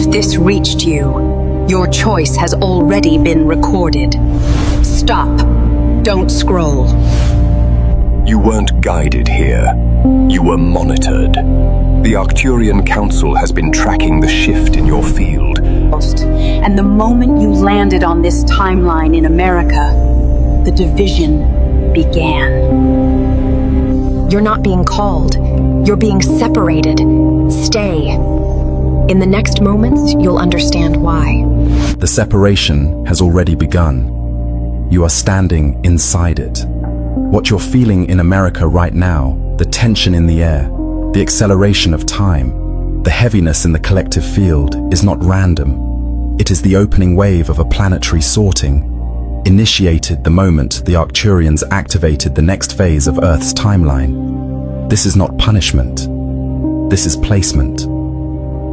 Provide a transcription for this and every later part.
If this reached you, your choice has already been recorded. Stop. Don't scroll. You weren't guided here. You were monitored. The Arcturian Council has been tracking the shift in your field. And the moment you landed on this timeline in America, the division began. You're not being called. You're being separated. Stay. In the next moments, you'll understand why. The separation has already begun. You are standing inside it. What you're feeling in America right now, the tension in the air, the acceleration of time, the heaviness in the collective field is not random. It is the opening wave of a planetary sorting, initiated the moment the Arcturians activated the next phase of Earth's timeline. This is not punishment. This is placement.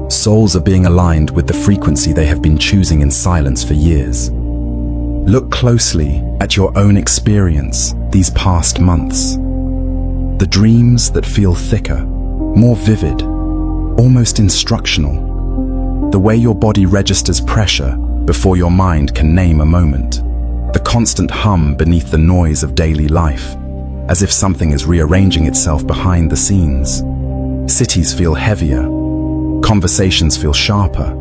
Souls are being aligned with the frequency they have been choosing in silence for years. Look closely at your own experience these past months. The dreams that feel thicker, more vivid, almost instructional. The way your body registers pressure before your mind can name a moment. The constant hum beneath the noise of daily life, as if something is rearranging itself behind the scenes. Cities feel heavier. Conversations feel sharper.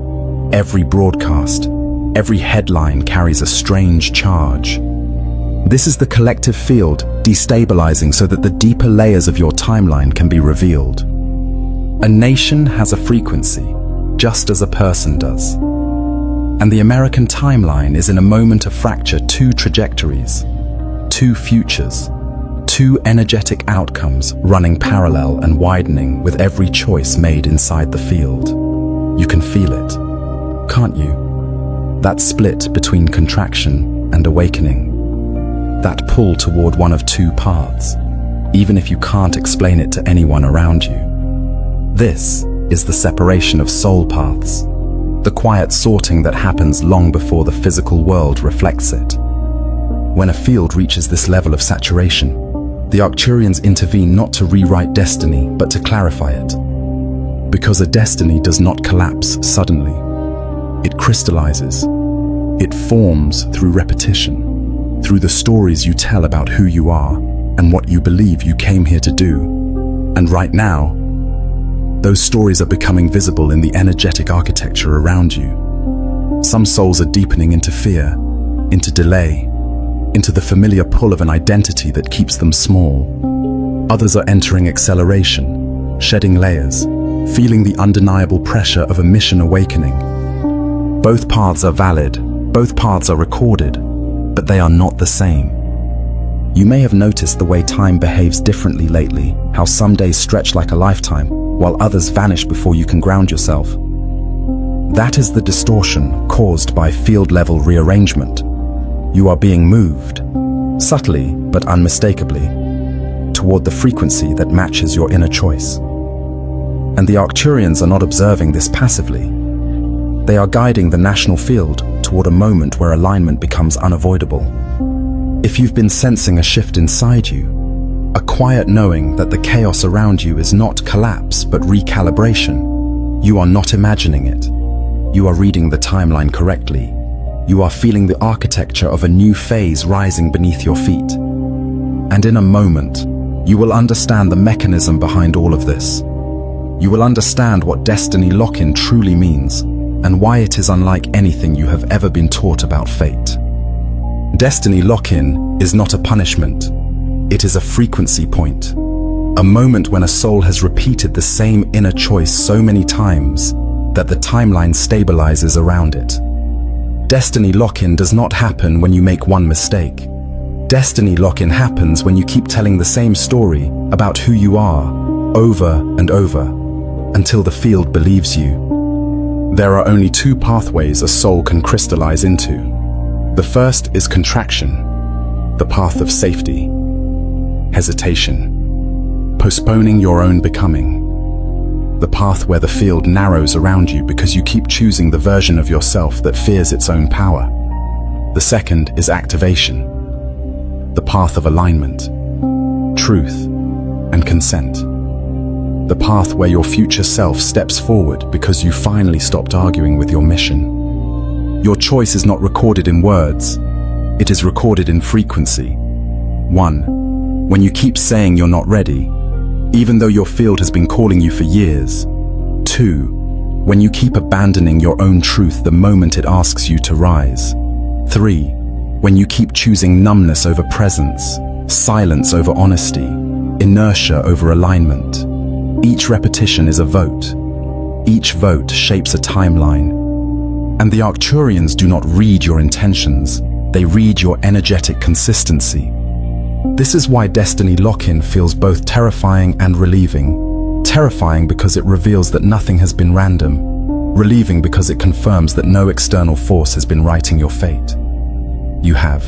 Every broadcast, every headline carries a strange charge. This is the collective field destabilizing so that the deeper layers of your timeline can be revealed. A nation has a frequency, just as a person does. And the American timeline is in a moment of fracture two trajectories, two futures, two energetic outcomes running parallel and widening with every choice made inside the field. You can feel it, can't you? That split between contraction and awakening. That pull toward one of two paths, even if you can't explain it to anyone around you. This is the separation of soul paths, the quiet sorting that happens long before the physical world reflects it. When a field reaches this level of saturation, the Arcturians intervene not to rewrite destiny, but to clarify it. Because a destiny does not collapse suddenly. It crystallizes. It forms through repetition, through the stories you tell about who you are and what you believe you came here to do. And right now, those stories are becoming visible in the energetic architecture around you. Some souls are deepening into fear, into delay, into the familiar pull of an identity that keeps them small. Others are entering acceleration, shedding layers, feeling the undeniable pressure of a mission awakening. Both paths are valid, both paths are recorded, but they are not the same. You may have noticed the way time behaves differently lately, how some days stretch like a lifetime, while others vanish before you can ground yourself. That is the distortion caused by field-level rearrangement. You are being moved, subtly but unmistakably, toward the frequency that matches your inner choice. And the Arcturians are not observing this passively. They are guiding the national field toward a moment where alignment becomes unavoidable. If you've been sensing a shift inside you, a quiet knowing that the chaos around you is not collapse but recalibration, you are not imagining it. You are reading the timeline correctly. You are feeling the architecture of a new phase rising beneath your feet. And in a moment, you will understand the mechanism behind all of this. You will understand what destiny lock-in truly means and why it is unlike anything you have ever been taught about fate. Destiny lock-in is not a punishment. It is a frequency point, a moment when a soul has repeated the same inner choice so many times that the timeline stabilizes around it. Destiny lock-in does not happen when you make one mistake. Destiny lock-in happens when you keep telling the same story about who you are over and over until the field believes you. There are only two pathways a soul can crystallize into. The first is contraction, the path of safety. Hesitation, postponing your own becoming. The path where the field narrows around you because you keep choosing the version of yourself that fears its own power. The second is activation, the path of alignment, truth, and consent. The path where your future self steps forward because you finally stopped arguing with your mission. Your choice is not recorded in words, it is recorded in frequency. 1. When you keep saying you're not ready, even though your field has been calling you for years. 2. When you keep abandoning your own truth the moment it asks you to rise. 3. When you keep choosing numbness over presence, silence over honesty, inertia over alignment. Each repetition is a vote. Each vote shapes a timeline. And the Arcturians do not read your intentions, they read your energetic consistency. This is why Destiny Lock-in feels both terrifying and relieving. Terrifying because it reveals that nothing has been random. Relieving because it confirms that no external force has been writing your fate. You have.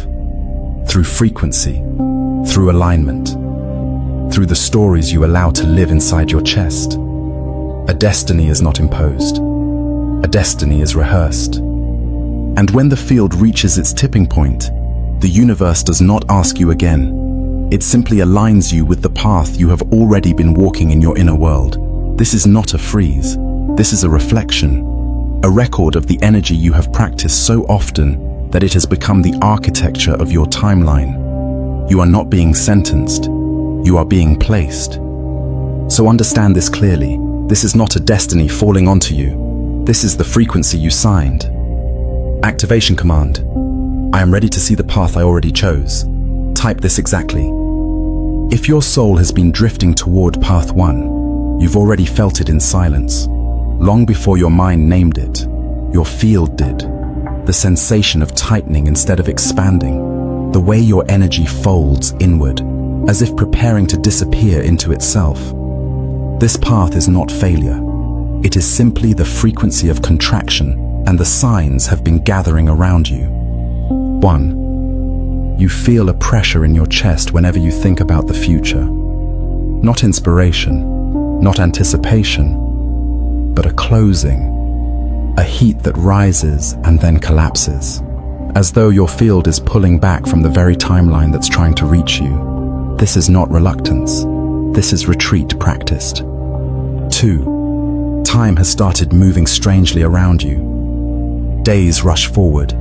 Through frequency, through alignment, through the stories you allow to live inside your chest. A destiny is not imposed. A destiny is rehearsed. And when the field reaches its tipping point, the universe does not ask you again. It simply aligns you with the path you have already been walking in your inner world. This is not a freeze. This is a reflection, a record of the energy you have practiced so often that it has become the architecture of your timeline. You are not being sentenced. You are being placed. So understand this clearly. This is not a destiny falling onto you. This is the frequency you signed. Activation command. I am ready to see the path I already chose. Type this exactly. If your soul has been drifting toward path 1, you've already felt it in silence. Long before your mind named it, your field did. The sensation of tightening instead of expanding. The way your energy folds inward, as if preparing to disappear into itself. This path is not failure. It is simply the frequency of contraction, and the signs have been gathering around you. 1. You feel a pressure in your chest whenever you think about the future. Not inspiration, not anticipation, but a closing, a heat that rises and then collapses, as though your field is pulling back from the very timeline that's trying to reach you. This is not reluctance. This is retreat practiced. 2. Time has started moving strangely around you. Days rush forward,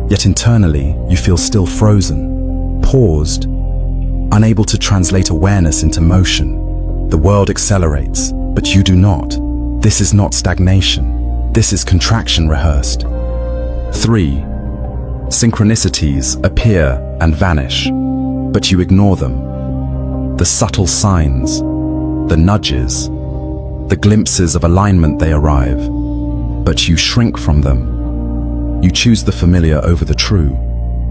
yet internally you feel still frozen, paused, unable to translate awareness into motion. The world accelerates, but you do not. This is not stagnation. This is contraction rehearsed. 3. Synchronicities appear and vanish, but you ignore them. The subtle signs, the nudges, the glimpses of alignment they arrive, but you shrink from them. You choose the familiar over the true.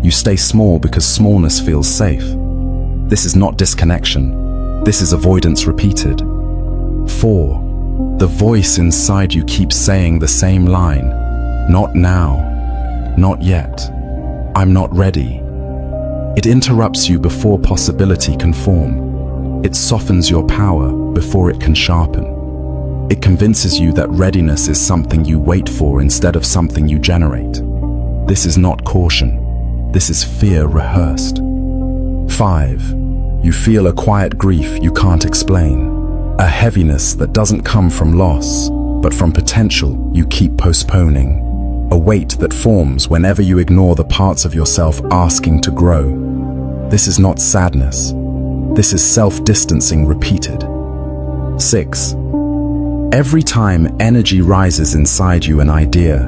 You stay small because smallness feels safe. This is not disconnection. This is avoidance repeated. 4. The voice inside you keeps saying the same line. Not now. Not yet. I'm not ready. It interrupts you before possibility can form. It softens your power before it can sharpen. It convinces you that readiness is something you wait for instead of something you generate. This is not caution. This is fear rehearsed. 5. You feel a quiet grief you can't explain. A heaviness that doesn't come from loss, but from potential you keep postponing. A weight that forms whenever you ignore the parts of yourself asking to grow. This is not sadness. This is self-distancing repeated. 6. Every time energy rises inside you, an idea,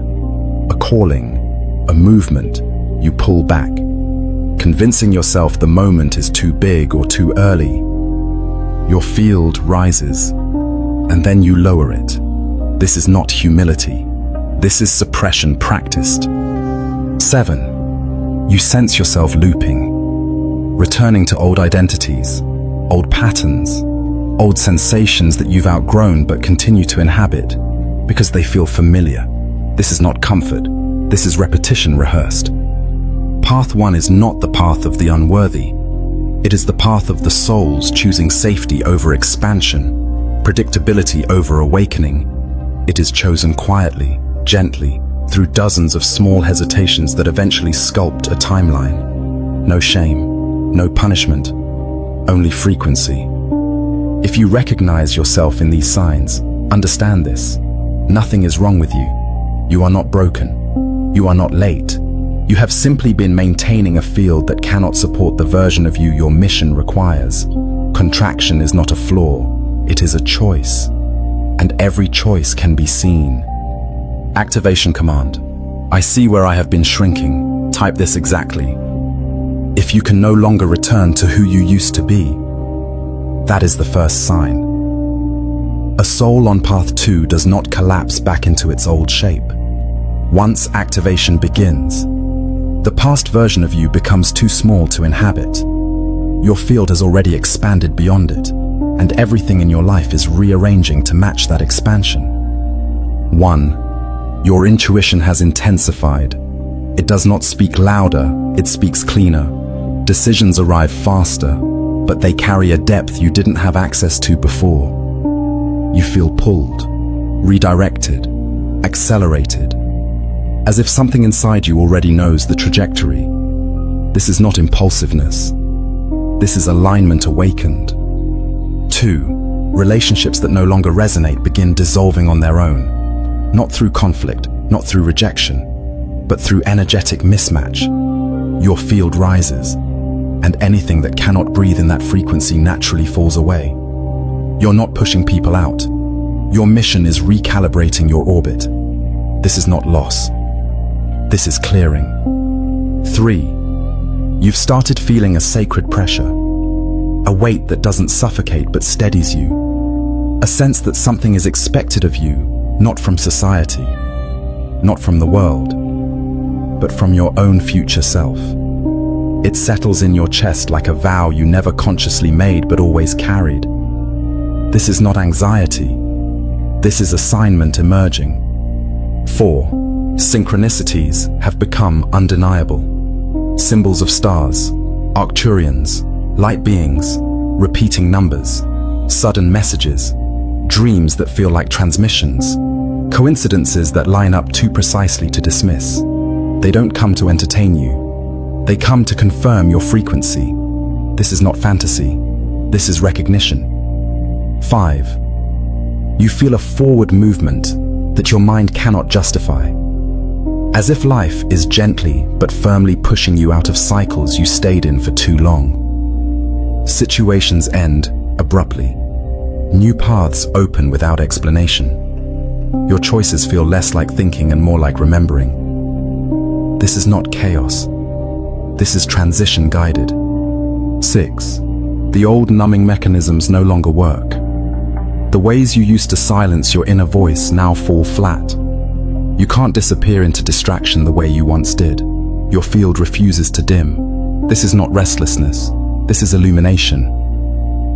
a calling, a movement, you pull back, convincing yourself the moment is too big or too early. Your field rises, and then you lower it. This is not humility. This is suppression practiced. 7. You sense yourself looping, returning to old identities, old patterns, old sensations that you've outgrown but continue to inhabit because they feel familiar. This is not comfort. This is repetition rehearsed. Path 1 is not the path of the unworthy. It is the path of the souls choosing safety over expansion, predictability over awakening. It is chosen quietly, gently, through dozens of small hesitations that eventually sculpt a timeline. No shame, no punishment, only frequency. If you recognize yourself in these signs, understand this. Nothing is wrong with you. You are not broken. You are not late. You have simply been maintaining a field that cannot support the version of you your mission requires. Contraction is not a flaw, it is a choice. And every choice can be seen. Activation command. I see where I have been shrinking. Type this exactly. If you can no longer return to who you used to be, that is the first sign. A soul on path 2 does not collapse back into its old shape. Once activation begins, the past version of you becomes too small to inhabit. Your field has already expanded beyond it, and everything in your life is rearranging to match that expansion. 1. Your intuition has intensified. It does not speak louder, it speaks cleaner. Decisions arrive faster, but they carry a depth you didn't have access to before. You feel pulled, redirected, accelerated, as if something inside you already knows the trajectory. This is not impulsiveness. This is alignment awakened. 2. Relationships that no longer resonate begin dissolving on their own, not through conflict, not through rejection, but through energetic mismatch. Your field rises, and anything that cannot breathe in that frequency naturally falls away. You're not pushing people out. Your mission is recalibrating your orbit. This is not loss. This is clearing. 3. You've started feeling a sacred pressure, a weight that doesn't suffocate but steadies you, a sense that something is expected of you, not from society, not from the world, but from your own future self. It settles in your chest like a vow you never consciously made but always carried. This is not anxiety. This is assignment emerging. 4. Synchronicities have become undeniable. Symbols of stars, Arcturians, light beings, repeating numbers, sudden messages, dreams that feel like transmissions, coincidences that line up too precisely to dismiss. They don't come to entertain you. They come to confirm your frequency. This is not fantasy. This is recognition. 5. You feel a forward movement that your mind cannot justify. As if life is gently but firmly pushing you out of cycles you stayed in for too long. Situations end abruptly. New paths open without explanation. Your choices feel less like thinking and more like remembering. This is not chaos. This is transition guided. 6. The old numbing mechanisms no longer work. The ways you used to silence your inner voice now fall flat. You can't disappear into distraction the way you once did. Your field refuses to dim. This is not restlessness. This is illumination.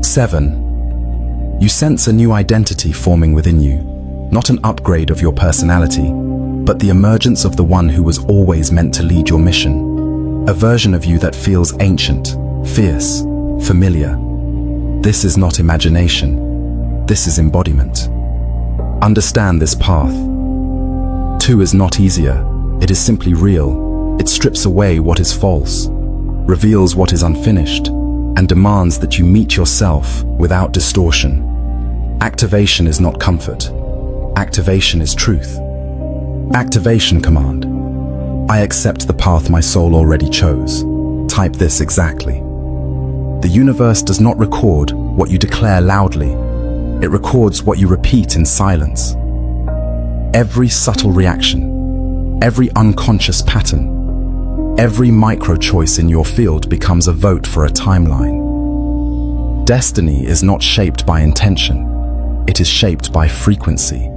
7. You sense a new identity forming within you. Not an upgrade of your personality, but the emergence of the one who was always meant to lead your mission. A version of you that feels ancient, fierce, familiar. This is not imagination. This is embodiment. Understand this path. 2 is not easier. It is simply real. It strips away what is false, reveals what is unfinished, and demands that you meet yourself without distortion. Activation is not comfort. Activation is truth. Activation command. I accept the path my soul already chose. Type this exactly. The universe does not record what you declare loudly. It records what you repeat in silence. Every subtle reaction, every unconscious pattern, every micro-choice in your field becomes a vote for a timeline. Destiny is not shaped by intention. It is shaped by frequency.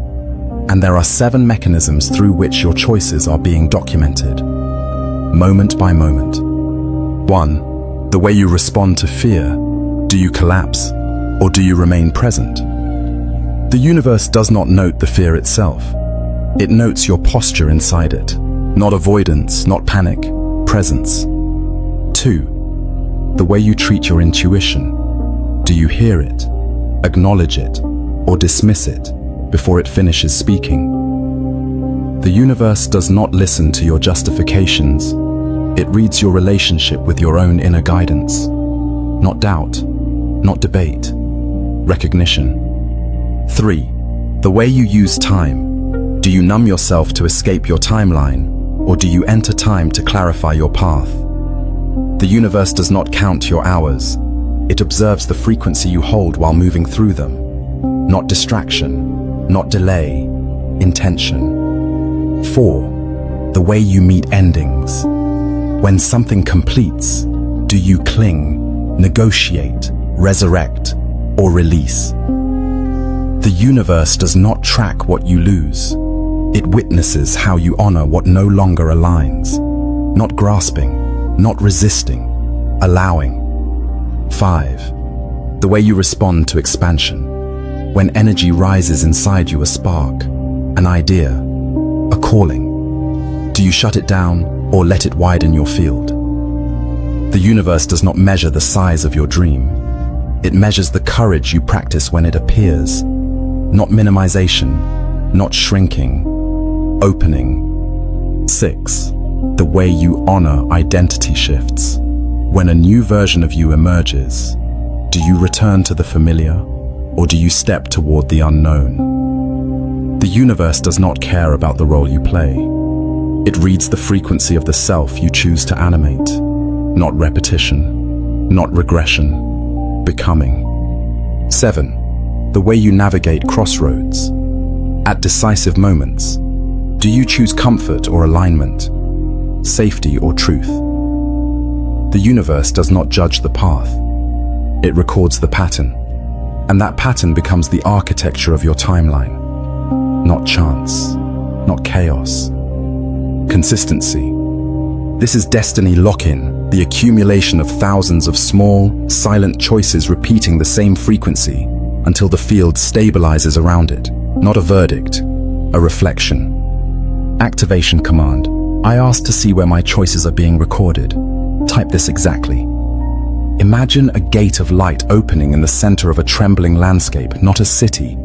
And there are 7 mechanisms through which your choices are being documented, moment by moment. 1. The way you respond to fear. Do you collapse, or do you remain present? The universe does not note the fear itself. It notes your posture inside it. Not avoidance, not panic, presence. 2. The way you treat your intuition. Do you hear it, acknowledge it, or dismiss it before it finishes speaking? The universe does not listen to your justifications. It reads your relationship with your own inner guidance. Not doubt, not debate, recognition. 3. The way you use time. Do you numb yourself to escape your timeline, or do you enter time to clarify your path? The universe does not count your hours. It observes the frequency you hold while moving through them. Not distraction, not delay, intention. 4. The way you meet endings. When something completes, do you cling, negotiate, resurrect, or release? The universe does not track what you lose. It witnesses how you honor what no longer aligns. Not grasping, not resisting, allowing. 5. The way you respond to expansion. When energy rises inside you, a spark, an idea, a calling. Do you shut it down or let it widen your field? The universe does not measure the size of your dream. It measures the courage you practice when it appears. Not minimization, not shrinking, opening. 6. The way you honor identity shifts. When a new version of you emerges, do you return to the familiar, or do you step toward the unknown? The universe does not care about the role you play. It reads the frequency of the self you choose to animate. Not repetition, not regression, becoming. 7. The way you navigate crossroads. At decisive moments, do you choose comfort or alignment, safety or truth? The universe does not judge the path. It records the pattern, and that pattern becomes the architecture of your timeline. Not chance, not chaos. Consistency. This is destiny lock-in, the accumulation of thousands of small, silent choices repeating the same frequency until the field stabilizes around it. Not a verdict, a reflection. Activation command. I ask to see where my choices are being recorded. Type this exactly. Imagine a gate of light opening in the center of a trembling landscape, not a city,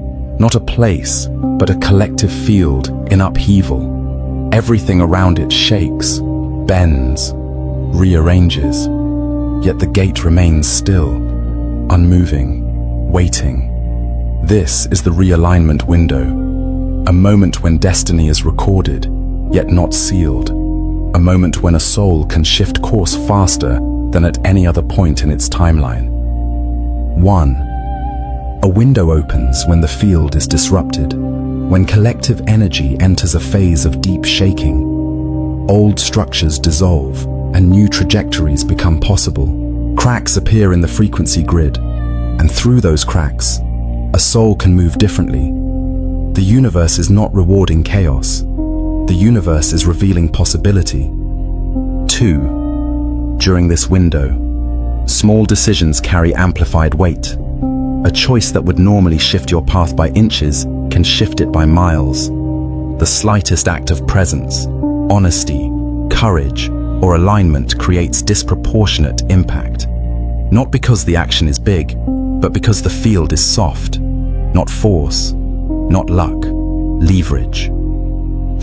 not a place, but a collective field in upheaval. Everything around it shakes, bends, rearranges, yet the gate remains still, unmoving, waiting. This is the realignment window, a moment when destiny is recorded, yet not sealed, a moment when a soul can shift course faster than at any other point in its timeline. 1. A window opens when the field is disrupted, when collective energy enters a phase of deep shaking. Old structures dissolve and new trajectories become possible. Cracks appear in the frequency grid, and through those cracks, a soul can move differently. The universe is not rewarding chaos. The universe is revealing possibility. 2. During this window, small decisions carry amplified weight. A choice that would normally shift your path by inches can shift it by miles. The slightest act of presence, honesty, courage, or alignment creates disproportionate impact. Not because the action is big, but because the field is soft. Not force, not luck, leverage.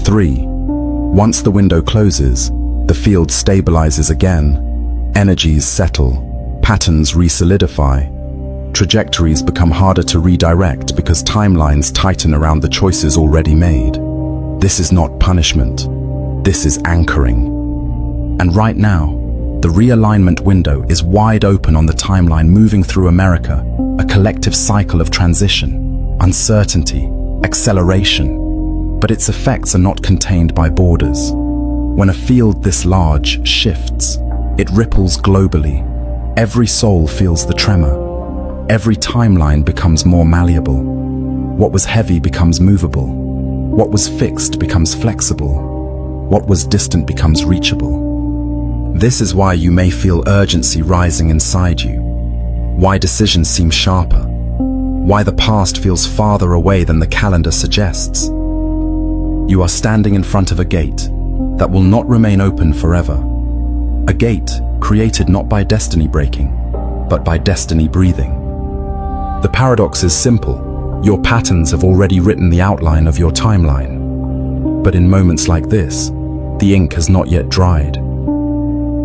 3. Once the window closes, the field stabilizes again. Energies settle, patterns re-solidify. Trajectories become harder to redirect because timelines tighten around the choices already made. This is not punishment. This is anchoring. And right now, the realignment window is wide open on the timeline moving through America, a collective cycle of transition, uncertainty, acceleration. But its effects are not contained by borders. When a field this large shifts, it ripples globally. Every soul feels the tremor. Every timeline becomes more malleable. What was heavy becomes movable. What was fixed becomes flexible. What was distant becomes reachable. This is why you may feel urgency rising inside you. Why decisions seem sharper. Why the past feels farther away than the calendar suggests. You are standing in front of a gate that will not remain open forever. A gate created not by destiny breaking, but by destiny breathing. The paradox is simple. Your patterns have already written the outline of your timeline. But in moments like this, the ink has not yet dried.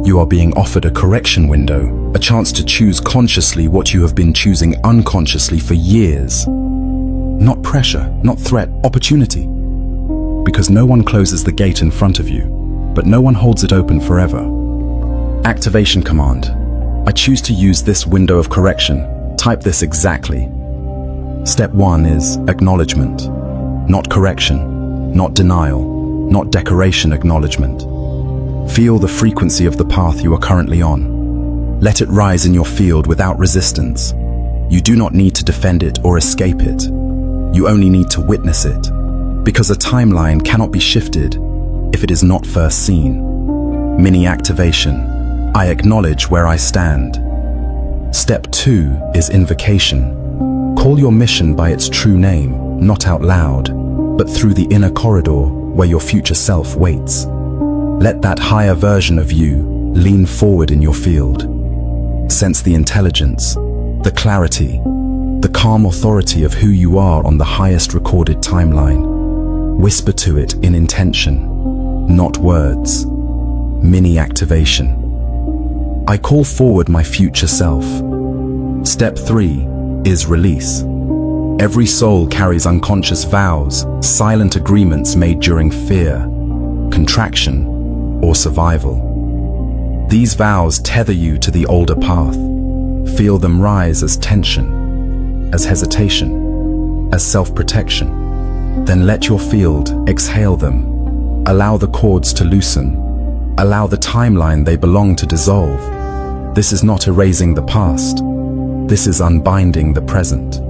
You are being offered a correction window A chance to choose consciously what you have been choosing unconsciously for years. Not pressure, not threat, opportunity. Because no one closes the gate in front of you, but no one holds it open forever. Activation command. I choose to use this window of correction. Type this exactly. Step 1 is acknowledgement. Not correction, not denial, not decoration, acknowledgement. Feel the frequency of the path you are currently on. Let it rise in your field without resistance. You do not need to defend it or escape it. You only need to witness it. Because a timeline cannot be shifted if it is not first seen. Mini activation. I acknowledge where I stand. Step 2 is invocation. Call your mission by its true name, not out loud, but through the inner corridor where your future self waits. Let that higher version of you lean forward in your field. Sense the intelligence, the clarity, the calm authority of who you are on the highest recorded timeline. Whisper to it in intention, not words. Mini activation. I call forward my future self. Step 3 is release. Every soul carries unconscious vows, silent agreements made during fear, contraction, or survival. These vows tether you to the older path. Feel them rise as tension, as hesitation, as self-protection. Then let your field exhale them. Allow the cords to loosen. Allow the timeline they belong to dissolve. This is not erasing the past. This is unbinding the present.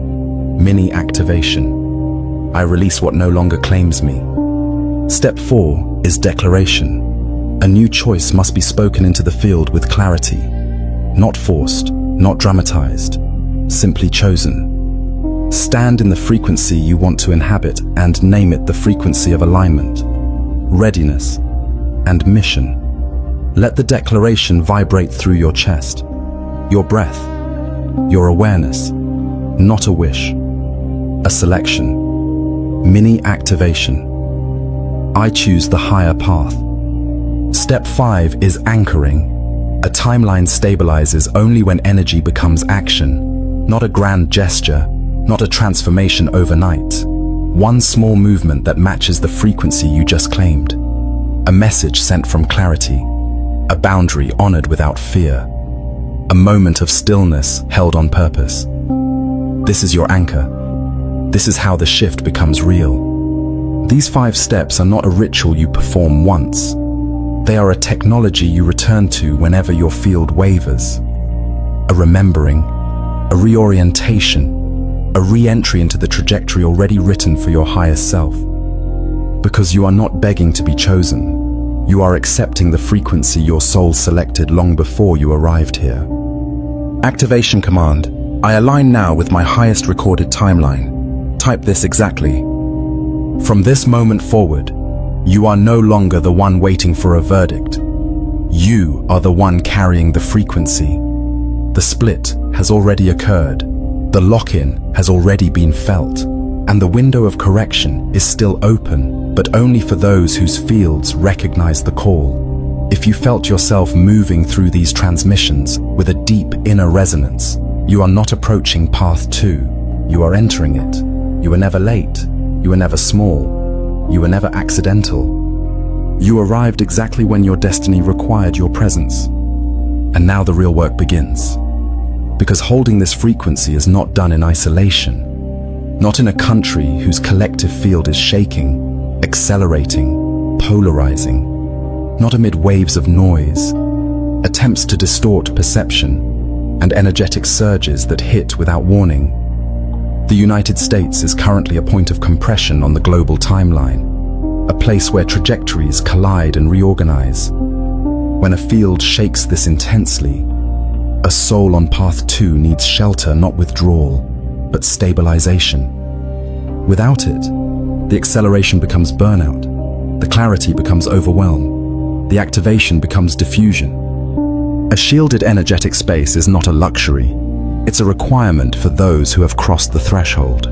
Mini activation. I release what no longer claims me. Step 4 is declaration. A new choice must be spoken into the field with clarity. Not forced, not dramatized, simply chosen. Stand in the frequency you want to inhabit and name it the frequency of alignment, readiness, and mission. Let the declaration vibrate through your chest, your breath, your awareness, not a wish, a selection. Mini activation. I choose the higher path. Step 5 is anchoring. A timeline stabilizes only when energy becomes action, not a grand gesture, not a transformation overnight. One small movement that matches the frequency you just claimed. A message sent from clarity. A boundary honored without fear. A moment of stillness held on purpose. This is your anchor. This is how the shift becomes real. These 5 steps are not a ritual you perform once. They are a technology you return to whenever your field wavers. A remembering, a reorientation, a re-entry into the trajectory already written for your highest self. Because you are not begging to be chosen. You are accepting the frequency your soul selected long before you arrived here. Activation command. I align now with my highest recorded timeline. Type this exactly. From this moment forward, you are no longer the one waiting for a verdict. You are the one carrying the frequency. The split has already occurred. The lock-in has already been felt. And the window of correction is still open, but only for those whose fields recognize the call. If you felt yourself moving through these transmissions with a deep inner resonance, you are not approaching path 2. You are entering it. You were never late. You were never small. You were never accidental. You arrived exactly when your destiny required your presence. And now the real work begins. Because holding this frequency is not done in isolation. Not in a country whose collective field is shaking, accelerating, polarizing. Not amid waves of noise, attempts to distort perception, and energetic surges that hit without warning. The United States is currently a point of compression on the global timeline, a place where trajectories collide and reorganize. When a field shakes this intensely, a soul on path 2 needs shelter, not withdrawal, but stabilization. Without it, the acceleration becomes burnout, the clarity becomes overwhelm, the activation becomes diffusion. A shielded energetic space is not a luxury. It's a requirement for those who have crossed the threshold.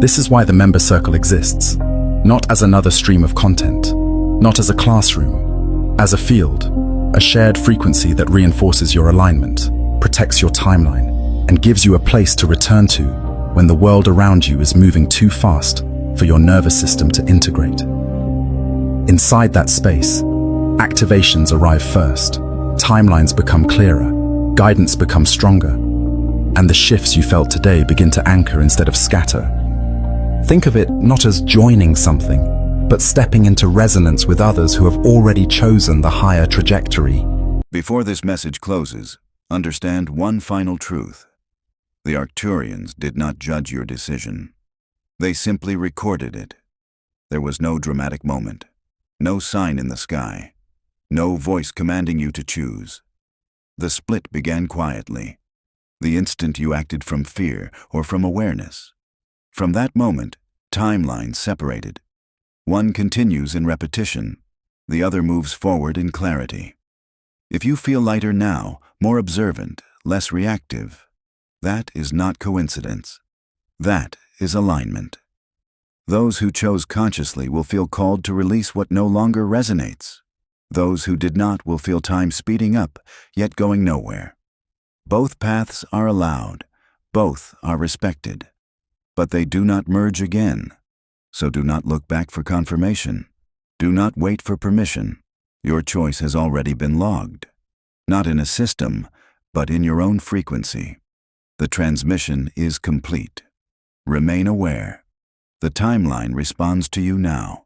This is why the member circle exists, not as another stream of content, not as a classroom, as a field, a shared frequency that reinforces your alignment, protects your timeline, and gives you a place to return to when the world around you is moving too fast for your nervous system to integrate. Inside that space, activations arrive first, timelines become clearer, guidance becomes stronger, and the shifts you felt today begin to anchor instead of scatter. Think of it not as joining something, but stepping into resonance with others who have already chosen the higher trajectory. Before this message closes, understand one final truth. The Arcturians did not judge your decision. They simply recorded it. There was no dramatic moment, no sign in the sky, no voice commanding you to choose. The split began quietly, the instant you acted from fear or from awareness. From that moment, timelines separated. One continues in repetition, the other moves forward in clarity. If you feel lighter now, more observant, less reactive, that is not coincidence. That is alignment. Those who chose consciously will feel called to release what no longer resonates. Those who did not will feel time speeding up, yet going nowhere. Both paths are allowed, both are respected, but they do not merge again. So do not look back for confirmation. Do not wait for permission. Your choice has already been logged. Not in a system, but in your own frequency. The transmission is complete. Remain aware. The timeline responds to you now.